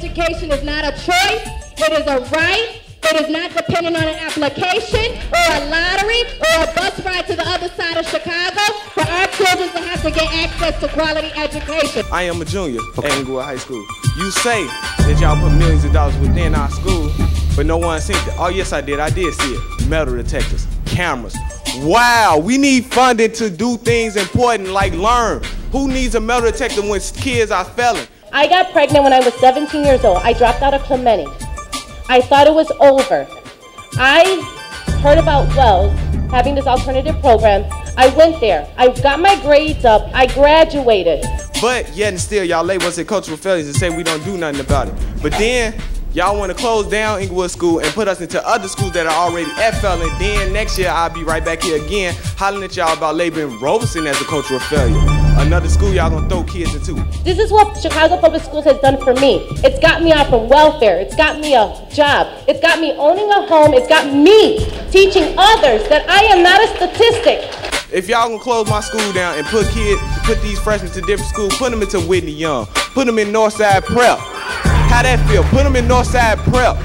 education is not a choice, it is a right. It is not dependent on an application or a lottery or a bus ride to the other side of Chicago for our children to have to get access to quality education. I am a junior at Inglewood High School. You say that y'all put millions of dollars within our school, but no one seen it. Oh yes I did see it. Metal detectors, cameras. Wow, we need funding to do things important like learn. Who needs a metal detector when kids are failing? I got pregnant when I was 17 years old. I dropped out of Clemente. I thought it was over. I heard about Wells having this alternative program. I went there. I got my grades up. I graduated. But yet and still, y'all label us as cultural failures and say we don't do nothing about it. But then, y'all want to close down Inglewood School and put us into other schools that are already at failing. Then next year, I'll be right back here again, hollering at y'all about labeling Robeson as a cultural failure. Another school y'all gonna throw kids into. This is what Chicago Public Schools has done for me. It's got me out from welfare. It's got me a job. It's got me owning a home. It's got me teaching others that I am not a statistic. If y'all gonna close my school down and put these freshmen to different schools, put them into Whitney Young, put them in Northside Prep. How that feel? Put them in Northside Prep.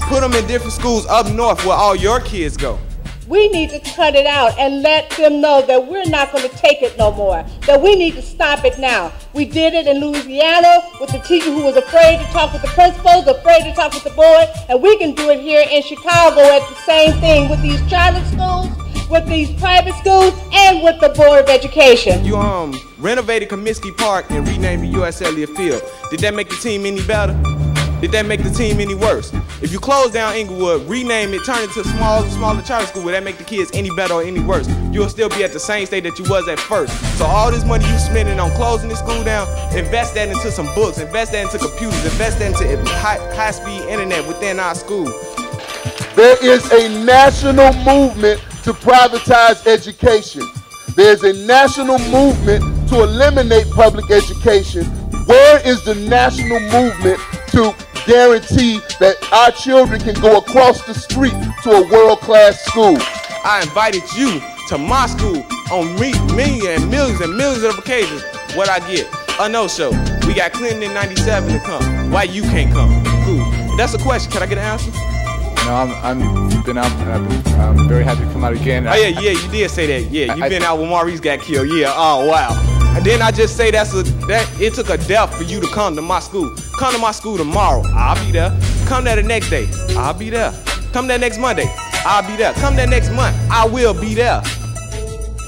Put them in different schools up north where all your kids go. We need to cut it out and let them know that we're not going to take it no more, that we need to stop it now. We did it in Louisiana with the teacher who was afraid to talk with the principals, afraid to talk with the board, and we can do it here in Chicago at the same thing with these charter schools, with these private schools, and with the Board of Education. You renovated Comiskey Park and renamed the U.S. Elliott Field. Did that make the team any better? Did that make the team any worse? If you close down Inglewood, rename it, turn it to a smaller charter school, will that make the kids any better or any worse? You'll still be at the same state that you was at first. So all this money you spending on closing this school down, invest that into some books, invest that into computers, invest that into high-speed internet within our school. There is a national movement to privatize education. There's a national movement to eliminate public education. Where is the national movement to guarantee that our children can go across the street to a world-class school? I invited you to my school on millions and millions of occasions. What I get? A no-show. We got Clinton in 97 to come. Why you can't come? Cool. That's a question. Can I get an answer? No, I'm very happy to come out again. Oh yeah, you did say that. Yeah, you've been out when Maurice got killed. Yeah. Oh wow. And then I just say that it took a death for you to come to my school. Come to my school tomorrow, I'll be there. Come there the next day, I'll be there. Come there next Monday, I'll be there. Come there next month, I will be there.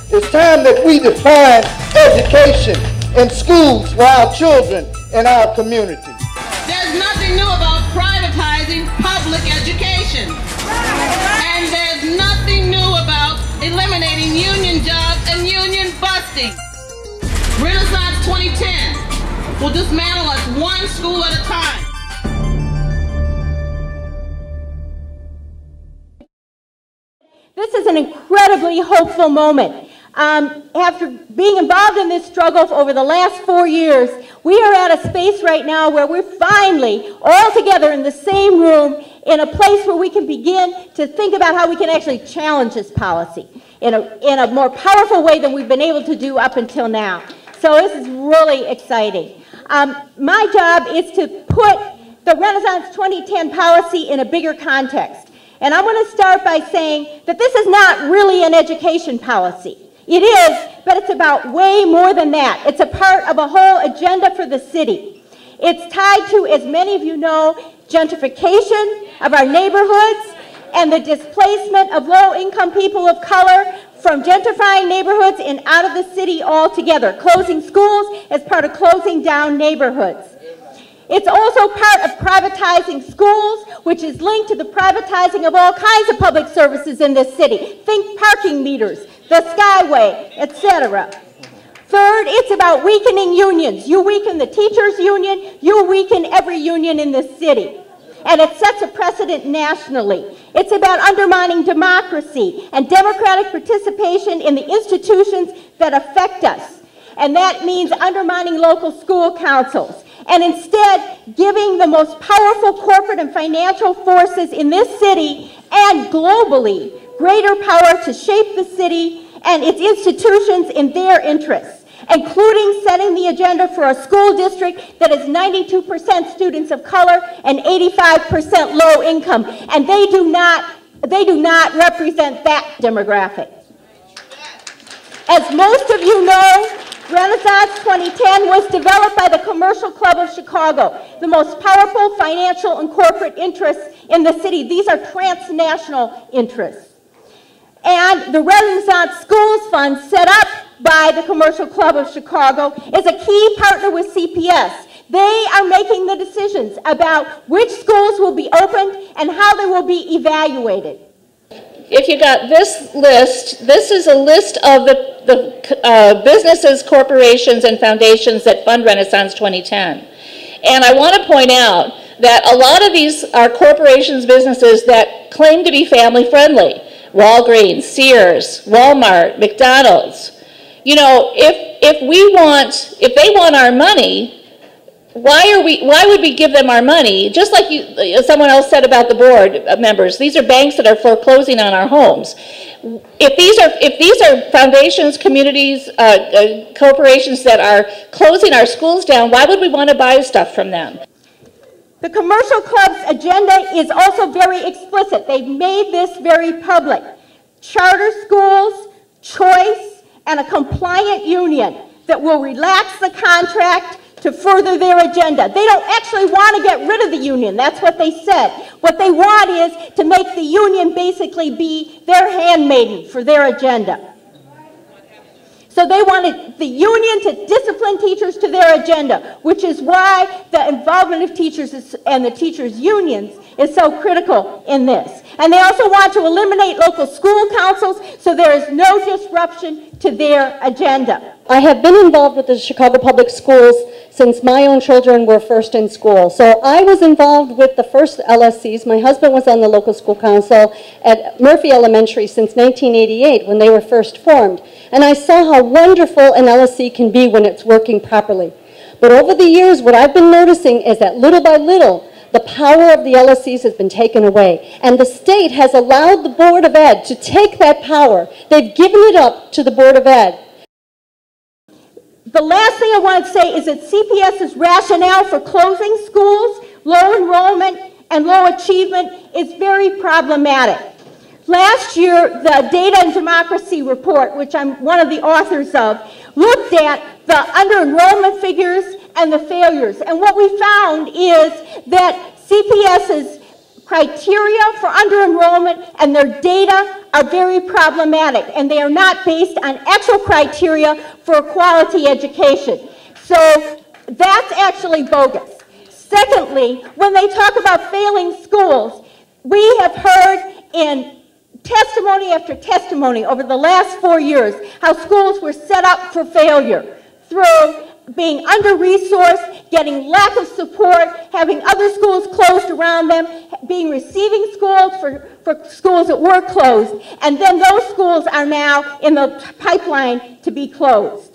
It's time that we define education in schools for our children and our community. There's nothing new about privatizing public education. And there's nothing new about eliminating union jobs and union busting. Renaissance 2010 will dismantle us one school at a time. This is an incredibly hopeful moment. After being involved in this struggle over the last 4 years, we are at a space right now where we're finally all together in the same room in a place where we can begin to think about how we can actually challenge this policy in a more powerful way than we've been able to do up until now. So this is really exciting. My job is to put the Renaissance 2010 policy in a bigger context. And I'm going to start by saying that this is not really an education policy. It is, but it's about way more than that. It's a part of a whole agenda for the city. It's tied to, as many of you know, gentrification of our neighborhoods and the displacement of low-income people of color from gentrifying neighborhoods and out of the city altogether, closing schools as part of closing down neighborhoods. It's also part of privatizing schools, which is linked to the privatizing of all kinds of public services in this city. Think parking meters, the Skyway, etc. Third, it's about weakening unions. You weaken the teachers' union, you weaken every union in this city. And it sets a precedent nationally. It's about undermining democracy and democratic participation in the institutions that affect us. And that means undermining local school councils. And instead, giving the most powerful corporate and financial forces in this city and globally greater power to shape the city and its institutions in their interests. including setting the agenda for a school district that is 92% students of color and 85% low income. And they do not represent that demographic. As most of you know, Renaissance 2010 was developed by the Commercial Club of Chicago, the most powerful financial and corporate interests in the city. These are transnational interests. And the Renaissance Schools Fund, set up by the Commercial Club of Chicago, is a key partner with CPS. They are making the decisions about which schools will be opened and how they will be evaluated. If you got this list, this is a list of the businesses, corporations, and foundations that fund Renaissance 2010. And I want to point out that a lot of these are corporations, businesses that claim to be family friendly. Walgreens, Sears, Walmart, McDonald's. You know, if they want our money, why would we give them our money? Just like someone else said about the board members, these are banks that are foreclosing on our homes. If these are foundations, communities, corporations that are closing our schools down, why would we want to buy stuff from them? The Commercial Club's agenda is also very explicit. They've made this very public. Charter schools, choice, and a compliant union that will relax the contract to further their agenda. They don't actually want to get rid of the union. That's what they said. What they want is to make the union basically be their handmaiden for their agenda. So they wanted the union to discipline teachers to their agenda, which is why the involvement of teachers and the teachers' unions is so critical in this. And they also want to eliminate local school councils so there is no disruption to their agenda. I have been involved with the Chicago Public Schools since my own children were first in school. So I was involved with the first LSCs. My husband was on the local school council at Murphy Elementary since 1988 when they were first formed. And I saw how wonderful an LSC can be when it's working properly. But over the years, what I've been noticing is that little by little, the power of the LSCs has been taken away. And the state has allowed the Board of Ed to take that power. They've given it up to the Board of Ed. The last thing I want to say is that CPS's rationale for closing schools, low enrollment, and low achievement is very problematic. Last year, the Data and Democracy Report, which I'm one of the authors of, looked at the under-enrollment figures and the failures. And what we found is that CPS's criteria for under-enrollment and their data are very problematic, and they are not based on actual criteria for quality education. So that's actually bogus. Secondly, when they talk about failing schools, we have heard in testimony after testimony over the last 4 years how schools were set up for failure through being under-resourced, getting lack of support, having other schools closed around them, being receiving schools for schools that were closed, and then those schools are now in the pipeline to be closed.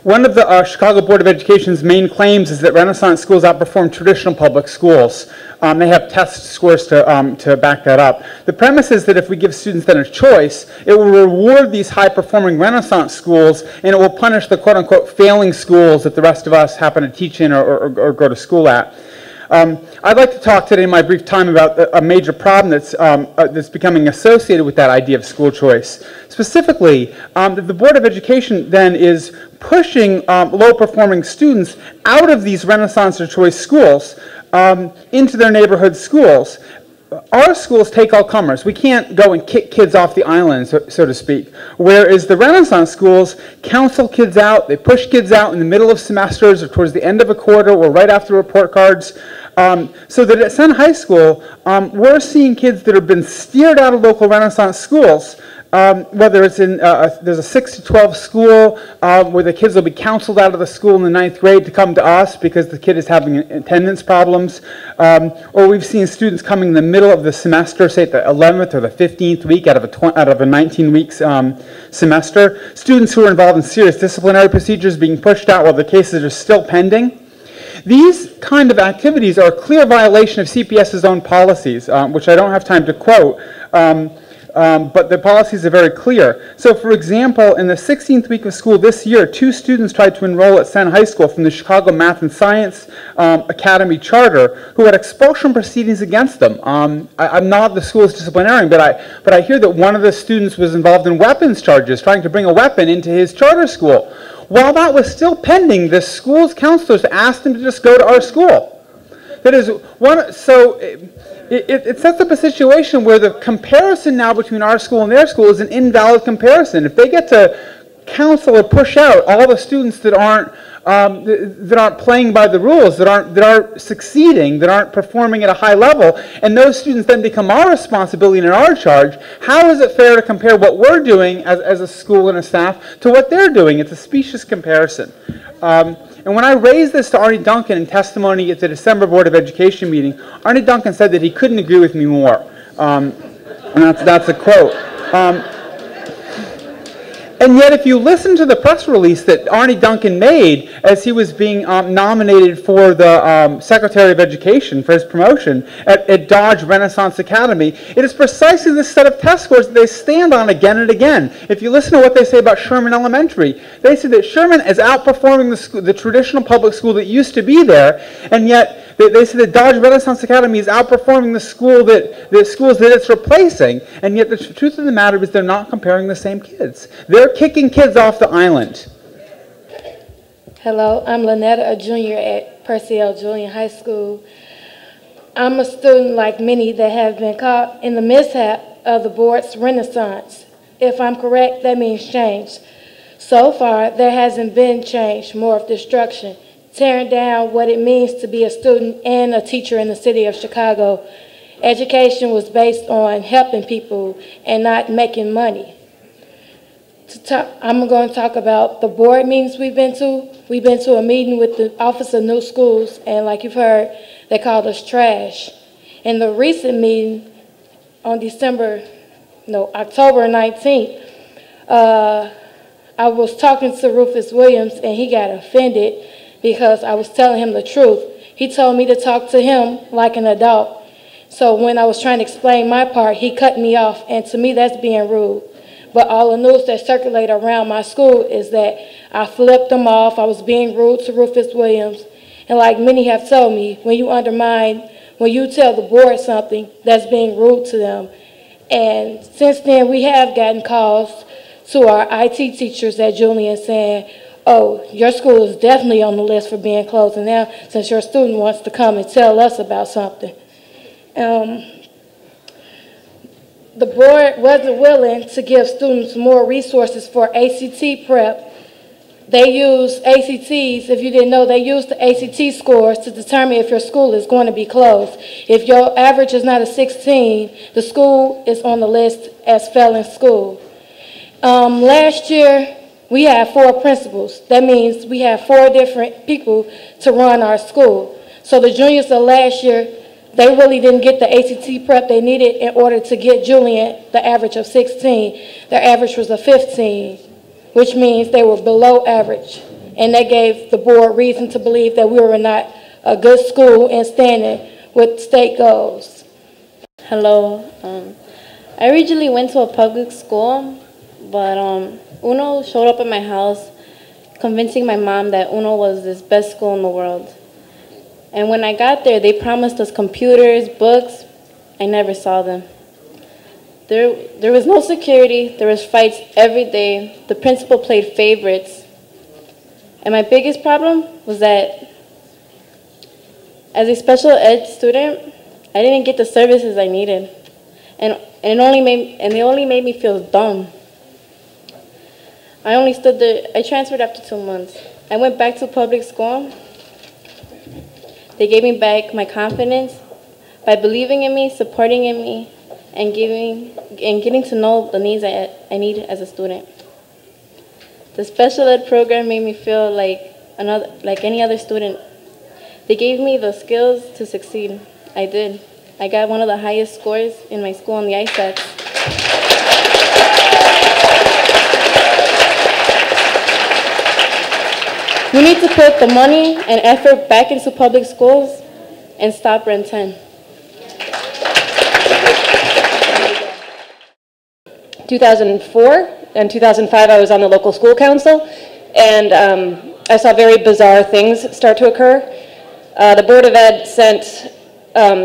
One of the Chicago Board of Education's main claims is that Renaissance schools outperform traditional public schools. They have test scores to back that up. The premise is that if we give students then a choice, it will reward these high-performing Renaissance schools, and it will punish the quote-unquote failing schools that the rest of us happen to teach in or go to school at. I'd like to talk today in my brief time about a major problem that's becoming associated with that idea of school choice. Specifically, that the Board of Education then is pushing low-performing students out of these Renaissance or choice schools into their neighborhood schools. Our schools take all comers. We can't go and kick kids off the island, so to speak. Whereas the Renaissance schools counsel kids out, they push kids out in the middle of semesters or towards the end of a quarter or right after report cards. So that at Sun High School, we're seeing kids that have been steered out of local Renaissance schools, whether it's in, there's a 6 to 12 school where the kids will be counseled out of the school in the 9th grade to come to us because the kid is having attendance problems. Or we've seen students coming in the middle of the semester, say at the 11th or the 15th week out of a 19-week semester. Students who are involved in serious disciplinary procedures being pushed out while the cases are still pending. These kind of activities are a clear violation of CPS's own policies, which I don't have time to quote. but the policies are very clear. So for example, in the 16th week of school this year, 2 students tried to enroll at Senn High School from the Chicago Math and Science Academy Charter who had expulsion proceedings against them. I'm not the school's disciplinarian, but I hear that one of the students was involved in weapons charges, trying to bring a weapon into his charter school. While that was still pending, the school's counselors asked him to just go to our school. That is one, so it sets up a situation where the comparison now between our school and their school is an invalid comparison. If they get to counsel or push out all the students that aren't playing by the rules, that aren't succeeding, that aren't performing at a high level, and those students then become our responsibility and our charge, how is it fair to compare what we're doing as a school and a staff to what they're doing? It's a specious comparison. And when I raised this to Arnie Duncan in testimony at the December Board of Education meeting, Arnie Duncan said that he couldn't agree with me more. And that's a quote. And yet, if you listen to the press release that Arnie Duncan made as he was being nominated for the Secretary of Education for his promotion at Dodge Renaissance Academy, it is precisely this set of test scores that they stand on again and again. If you listen to what they say about Sherman Elementary, they say that Sherman is outperforming the traditional public school that used to be there, and yet they say that Dodge Renaissance Academy is outperforming the schools that it's replacing, and yet the truth of the matter is they're not comparing the same kids. They're kicking kids off the island. Hello, I'm Lynetta, a junior at Percy L. Julian High School. I'm a student like many that have been caught in the mishap of the board's renaissance. If I'm correct, that means change. So far, there hasn't been change, more of destruction, tearing down what it means to be a student and a teacher in the city of Chicago. Education was based on helping people and not making money. I'm going to talk about the board meetings we've been to. We've been to a meeting with the Office of New Schools, and like you've heard, they called us trash. In the recent meeting on October 19th, I was talking to Rufus Williams, and he got offended because I was telling him the truth. He told me to talk to him like an adult. So when I was trying to explain my part, he cut me off, and to me that's being rude. But all the news that circulate around my school is that I flipped them off, I was being rude to Rufus Williams. And like many have told me, when you tell the board something, that's being rude to them. And since then, we have gotten calls to our IT teachers at Julian saying, oh, your school is definitely on the list for being closed now since your student wants to come and tell us about something. The board wasn't willing to give students more resources for ACT prep. They use ACTs, if you didn't know, they use the ACT scores to determine if your school is going to be closed. If your average is not a 16, the school is on the list as failing school. Last year, we had 4 principals. That means we had 4 different people to run our school. So the juniors of last year, they really didn't get the ACT prep they needed in order to get Julian the average of 16. Their average was a 15, which means they were below average. And they gave the board reason to believe that we were not a good school and standing with state goals. Hello. I originally went to a public school, but UNO showed up at my house convincing my mom that UNO was the best school in the world. And when I got there, they promised us computers, books. I never saw them. There was no security. There was fights every day. The principal played favorites. And my biggest problem was that as a special ed student, I didn't get the services I needed. And they only made me feel dumb. I transferred after 2 months. I went back to public school. They gave me back my confidence by believing in me, supporting in me, and getting to know the needs I need as a student. The special ed program made me feel like any other student. They gave me the skills to succeed. I did. I got one of the highest scores in my school on the ISATs. We need to put the money and effort back into public schools and stop Rent 10. 2004 and 2005, I was on the local school council, and I saw very bizarre things start to occur. The Board of Ed sent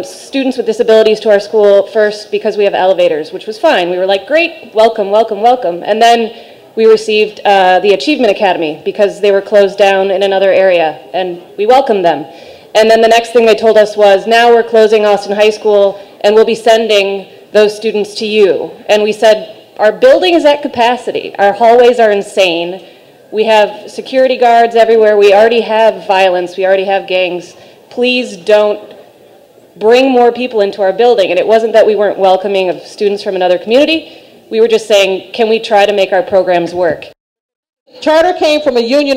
students with disabilities to our school first because we have elevators, which was fine. We were like, great, welcome, welcome, welcome. And then we received the Achievement Academy because they were closed down in another area, and we welcomed them. And then the next thing they told us was, now we're closing Austin High School, and we'll be sending those students to you. And we said, our building is at capacity. Our hallways are insane. We have security guards everywhere. We already have violence. We already have gangs. Please don't bring more people into our building. And it wasn't that we weren't welcoming of students from another community. We were just saying, can we try to make our programs work? Charter came from a union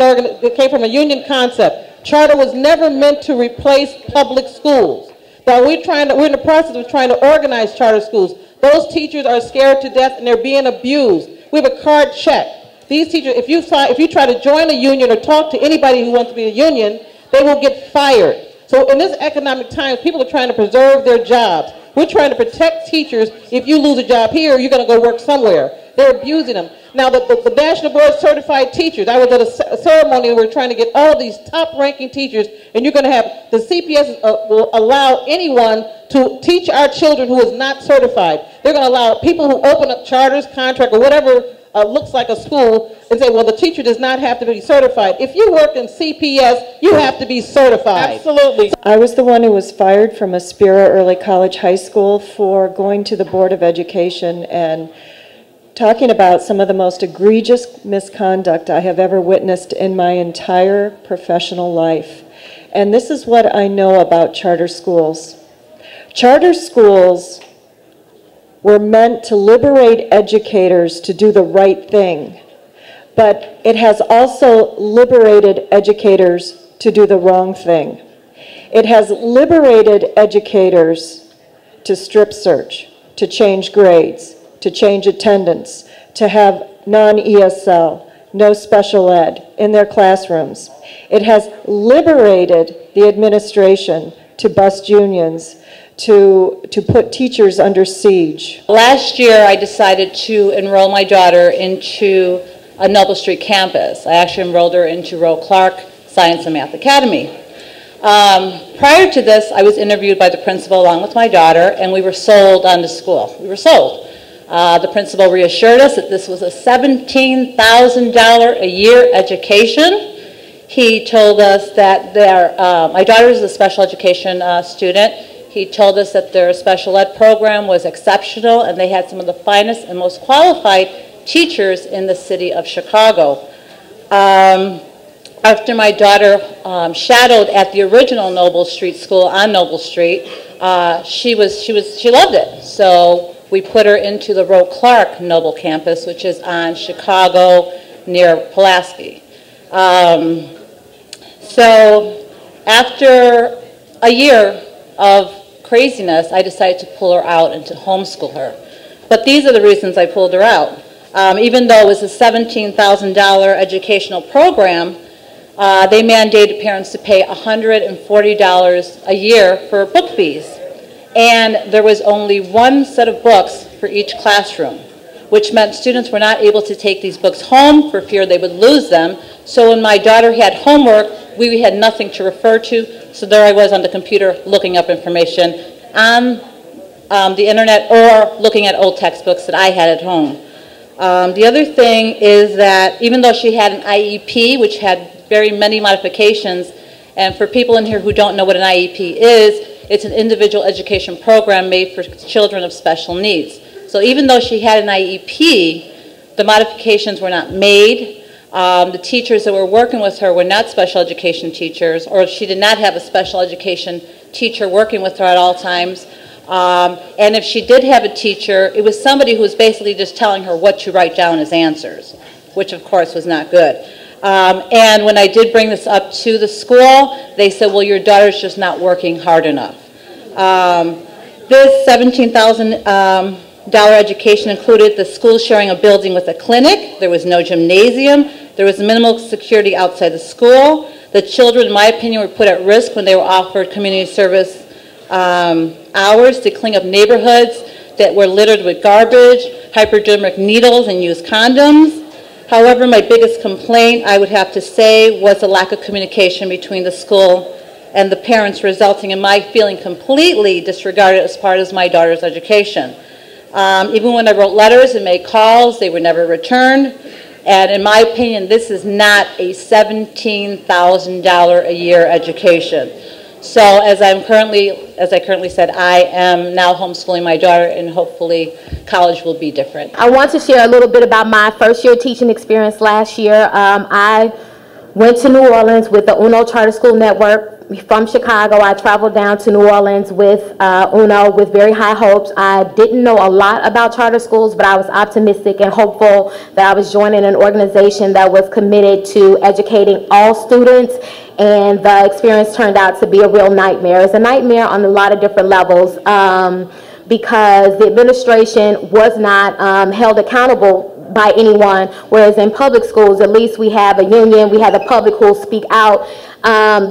concept. Charter was never meant to replace public schools. But we're in the process of trying to organize charter schools. Those teachers are scared to death and they're being abused. We have a card check. These teachers, if you try to join a union or talk to anybody who wants to be a union, they will get fired. So in this economic time, people are trying to preserve their jobs. We're trying to protect teachers. If you lose a job here, you're going to go work somewhere. They're abusing them. Now, the National Board Certified Teachers, I was at a ceremony where we're trying to get all of these top-ranking teachers, and you're going to have, the CPS will allow anyone to teach our children who is not certified. They're going to allow people who open up charters, contract, or whatever looks like a school, and say, well, the teacher does not have to be certified. If you work in CPS, you have to be certified. Absolutely. I was the one who was fired from Aspira Early College High School for going to the Board of Education and talking about some of the most egregious misconduct I have ever witnessed in my entire professional life. And this is what I know about charter schools. Charter schools were meant to liberate educators to do the right thing, but it has also liberated educators to do the wrong thing. It has liberated educators to strip search, to change grades, to change attendance, to have non-ESL, no special ed in their classrooms. It has liberated the administration to bust unions, to put teachers under siege. Last year, I decided to enroll my daughter into a Noble Street campus. I actually enrolled her into Roe Clark Science and Math Academy. Prior to this, I was interviewed by the principal along with my daughter, and we were sold on the school. We were sold. The principal reassured us that this was a $17,000 a year education. He told us that my daughter is a special education student. He told us that their special ed program was exceptional and they had some of the finest and most qualified teachers in the city of Chicago. After my daughter shadowed at the original Noble Street school on Noble Street, she loved it. So we put her into the Roe Clark Noble campus, which is on Chicago near Pulaski. So after a year of craziness, I decided to pull her out and to homeschool her. But these are the reasons I pulled her out. Even though it was a $17,000 educational program, they mandated parents to pay $140 a year for book fees. And there was only one set of books for each classroom, which meant students were not able to take these books home for fear they would lose them. So when my daughter had homework, we had nothing to refer to. So there I was on the computer looking up information on the internet or looking at old textbooks that I had at home. The other thing is that even though she had an IEP, which had very many modifications, and for people in here who don't know what an IEP is, it's an individual education program made for children of special needs. So even though she had an IEP, the modifications were not made. The teachers that were working with her were not special education teachers, or she did not have a special education teacher working with her at all times. And if she did have a teacher, it was somebody who was basically just telling her what to write down as answers, which of course was not good. And when I did bring this up to the school, they said, well, your daughter's just not working hard enough. This $17,000 education included the school sharing a building with a clinic. There was no gymnasium. There was minimal security outside the school. The children, in my opinion, were put at risk when they were offered community service hours to clean up neighborhoods, that were littered with garbage, hypodermic needles, and used condoms. However, my biggest complaint, I would have to say, was the lack of communication between the school and the parents, resulting in my feeling completely disregarded as part of my daughter's education. Even when I wrote letters and made calls, they were never returned. And in my opinion, this is not a $17,000 a year education. So as I currently said, I am now homeschooling my daughter, and hopefully college will be different. I want to share a little bit about my first year teaching experience last year. I went to New Orleans with the UNO Charter School Network. From Chicago, I traveled down to New Orleans with UNO with very high hopes. I didn't know a lot about charter schools, but I was optimistic and hopeful that I was joining an organization that was committed to educating all students, and the experience turned out to be a real nightmare. It's a nightmare on a lot of different levels because the administration was not held accountable by anyone, whereas in public schools, at least we have a union, we have the public who will speak out.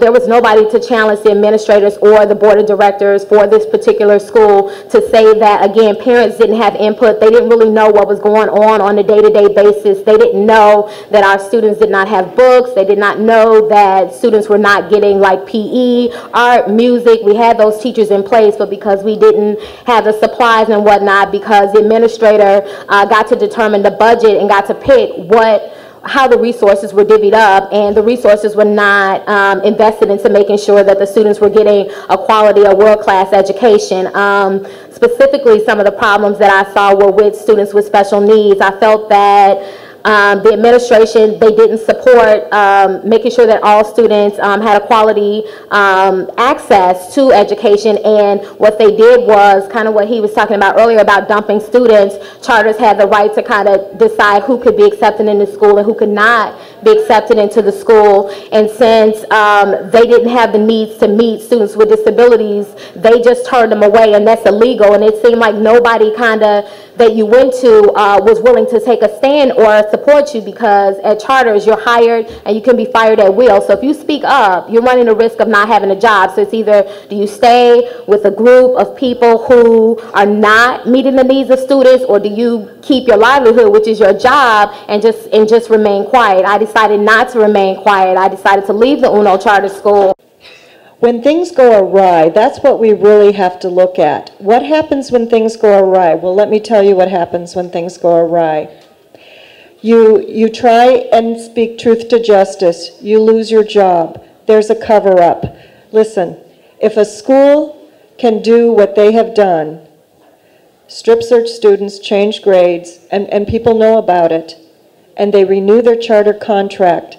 There was nobody to challenge the administrators or the board of directors for this particular school to say that, again, parents didn't have input. They didn't really know what was going on a day-to-day basis. They didn't know that our students did not have books. They did not know that students were not getting like PE, art, music. We had those teachers in place, but because we didn't have the supplies and whatnot, because the administrator got to determine the budget and got to pick how the resources were divvied up, and the resources were not invested into making sure that the students were getting a quality, a world-class education. Specifically, some of the problems that I saw were with students with special needs. I felt that the administration, they didn't support making sure that all students had a quality access to education, and what they did was kind of what he was talking about earlier about dumping students. Charters had the right to kind of decide who could be accepted into school and who could not be accepted into the school, and since they didn't have the needs to meet students with disabilities, they just turned them away, and that's illegal. And it seemed like nobody kind of that you went to was willing to take a stand or support you, because at charters you're hired and you can be fired at will. So if you speak up, you're running the risk of not having a job. So it's either do you stay with a group of people who are not meeting the needs of students, or do you keep your livelihood, which is your job, and just remain quiet. I decided not to remain quiet. I decided to leave the UNO Charter School. When things go awry, that's what we really have to look at. What happens when things go awry? Well, let me tell you what happens when things go awry. You try and speak truth to justice. You lose your job. There's a cover-up. Listen, if a school can do what they have done, strip search students, change grades, and people know about it, and they renew their charter contract,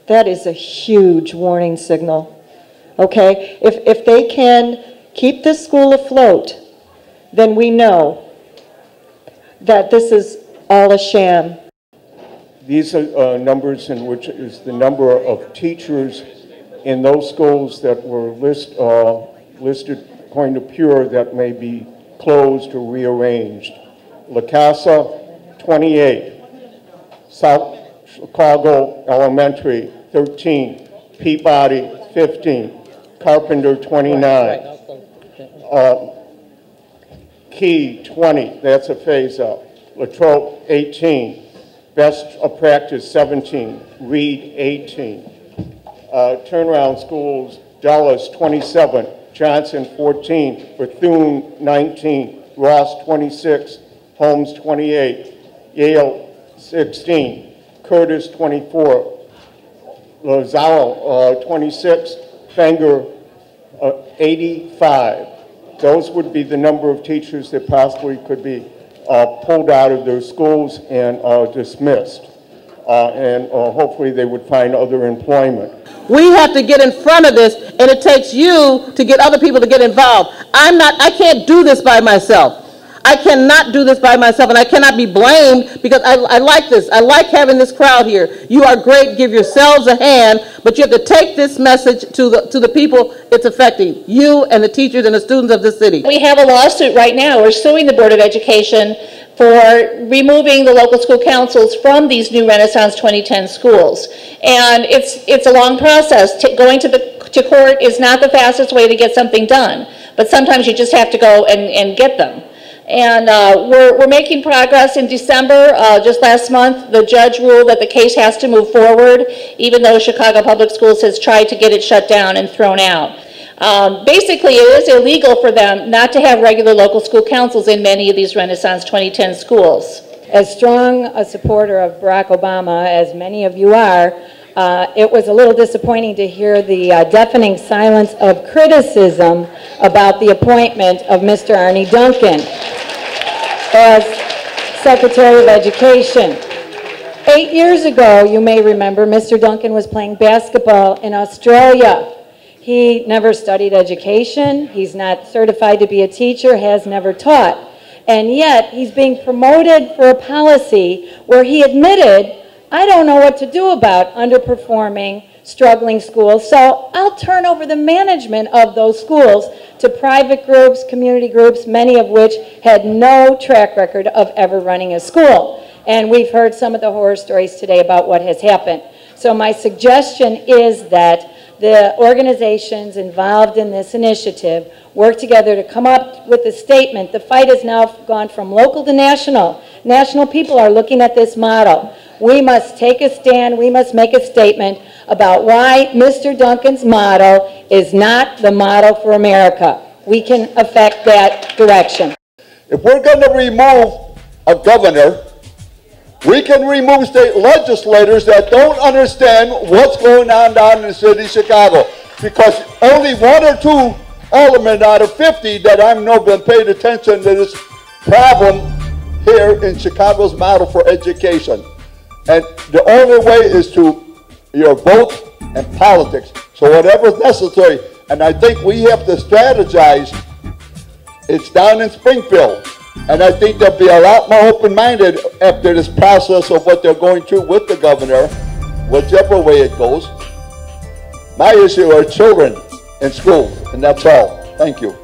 that is a huge warning signal. Okay, if they can keep this school afloat, then we know that this is all a sham. These are numbers in which is the number of teachers in those schools that were listed according to Pure that may be closed or rearranged. La Casa, 28. South Chicago Elementary, 13. Peabody, 15. Carpenter, 29. Key, 20. That's a phase out. Latrobe, 18. Best of practice, 17. Reed, 18. Turnaround schools, Dallas, 27. Johnson, 14. Bethune, 19. Ross, 26. Holmes, 28. Yale, 16. Curtis, 24. Lazaro, 26. Fenger, 85. Those would be the number of teachers that possibly could be pulled out of their schools and dismissed. And hopefully they would find other employment. We have to get in front of this, and it takes you to get other people to get involved. I can't do this by myself. I cannot do this by myself, and I cannot be blamed because I like this. I like having this crowd here. You are great. Give yourselves a hand, but you have to take this message to the people it's affecting, you and the teachers and the students of this city. We have a lawsuit right now. We're suing the Board of Education for removing the local school councils from these new Renaissance 2010 schools. And it's a long process. Going to court is not the fastest way to get something done, but sometimes you just have to go and get them. And we're making progress. In December, just last month, the judge ruled that the case has to move forward, even though Chicago Public Schools has tried to get it shut down and thrown out. Basically, it is illegal for them not to have regular local school councils in many of these Renaissance 2010 schools. As strong a supporter of Barack Obama as many of you are, it was a little disappointing to hear the deafening silence of criticism about the appointment of Mr. Arne Duncan as Secretary of Education. 8 years ago, you may remember, Mr. Duncan was playing basketball in Australia. He never studied education. He's not certified to be a teacher, has never taught. And yet, he's being promoted for a policy where he admitted, I don't know what to do about underperforming, struggling schools, so I'll turn over the management of those schools to private groups, community groups, many of which had no track record of ever running a school. And we've heard some of the horror stories today about what has happened. So my suggestion is that the organizations involved in this initiative work together to come up with a statement. The fight has now gone from local to national. National people are looking at this model. We must take a stand, we must make a statement about why Mr. Duncan's model is not the model for America. We can affect that direction. If we're going to remove a governor, we can remove state legislators that don't understand what's going on down in the city of Chicago. Because only 1 or 2 aldermen out of 50 that I know been paid attention to this problem here in Chicago's model for education. And the only way is to your vote and politics. So whatever's necessary. And I think we have to strategize. It's down in Springfield. And I think they'll be a lot more open-minded after this process of what they're going through with the governor, whichever way it goes. My issue are children in schools, and that's all. Thank you.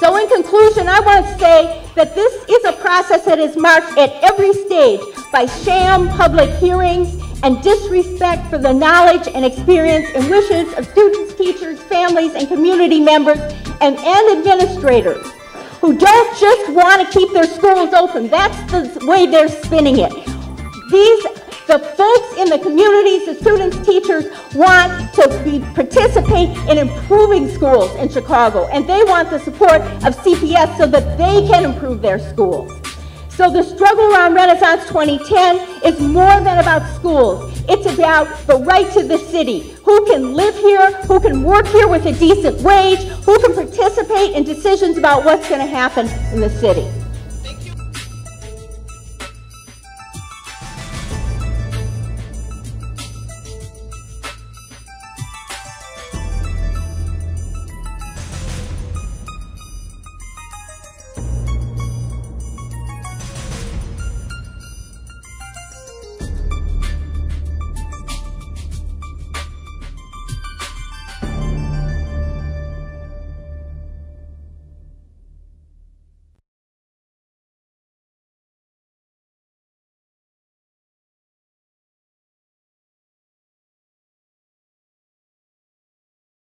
So in conclusion, I want to say that this is a process that is marked at every stage by sham public hearings and disrespect for the knowledge and experience and wishes of students, teachers, families, and community members and administrators who don't just want to keep their schools open. That's the way they're spinning it. The folks in the communities, the students, teachers want to participate in improving schools in Chicago, and they want the support of CPS so that they can improve their schools. So the struggle around Renaissance 2010 is more than about schools. It's about the right to the city. Who can live here, who can work here with a decent wage, who can participate in decisions about what's going to happen in the city.